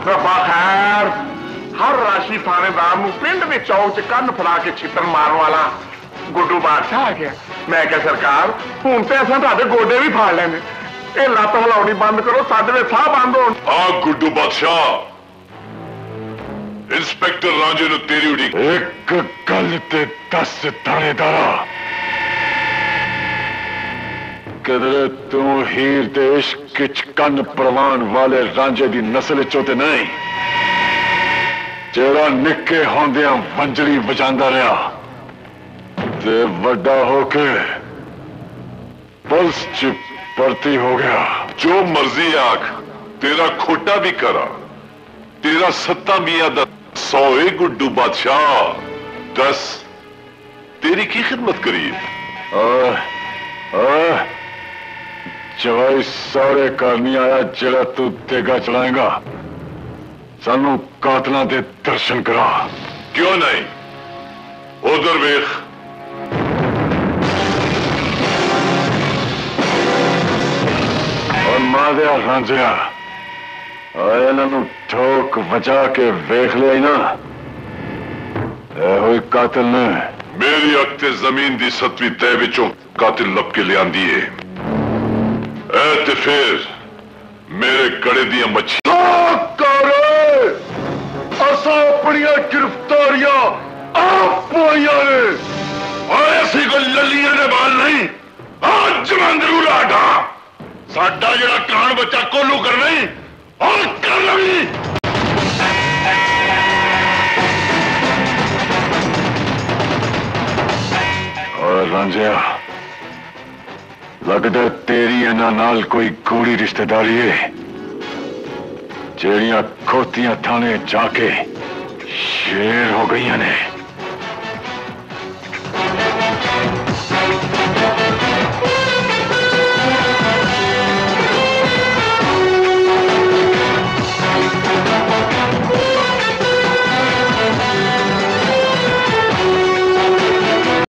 रब्बा खैर हर राशि थानेदार पिंड में चौक च कन्न फड़ा के छित्तर मारन वाला गुड्डू बादशाह आ गया। मैं क्या सरकार हूं तो असा तुहाडे गोडे भी फाड़ लेने, ये लत्त हिलाउणी बंद करो, साडे वे साह बंद हो। हाँ गुड्डू बादशाह, इंस्पेक्टर रांझे ने तेरी उड़ी एक गल ते दस थानेदारा, किधरे तू हीर दे इश्क च कन्न परवान वाले रांझे दी नस्ल चो ते नहीं, जेड़ा निक्के होंदियां वंजड़ी वजांदा रहा ते वड्डा होके पुलिस च भर्ती हो गया। जो मर्जी आख, तेरा खोटा भी करा, तेरा सत्ता मियां दा 100 गुड्डू बादशाह। दस तेरी की खिदमत करी? जवाई सारे घर नहीं आया जेड़ा तू तेगा चलाएगा। सानू कातलों के दर्शन करा। क्यों नहीं? उधर वेख। और मार दिया रांझिया, इन्हों ठोक बचा के वेख लिया ना, हुई कातिल ने मेरी अक्ते जमीन दी 7वीं तय विचों कातिल लप के ले आंदी है। ते फिर मेरे कड़े दिया मच्छियां असा अपनिया गिरफ्तारियां आप पाइया ने, ऐसी कोई ललियां ने बाल नहीं। आज मंगरू लाडा साडा जड़ा कान बच्चा कोलू कर नहीं और कर लगी। और रांझिया, लगता तेरी इन्हां नाल कोई गूढ़ी रिश्तेदारी है, जेड़ियां खोतियां थाने जाके शेर हो गई ने।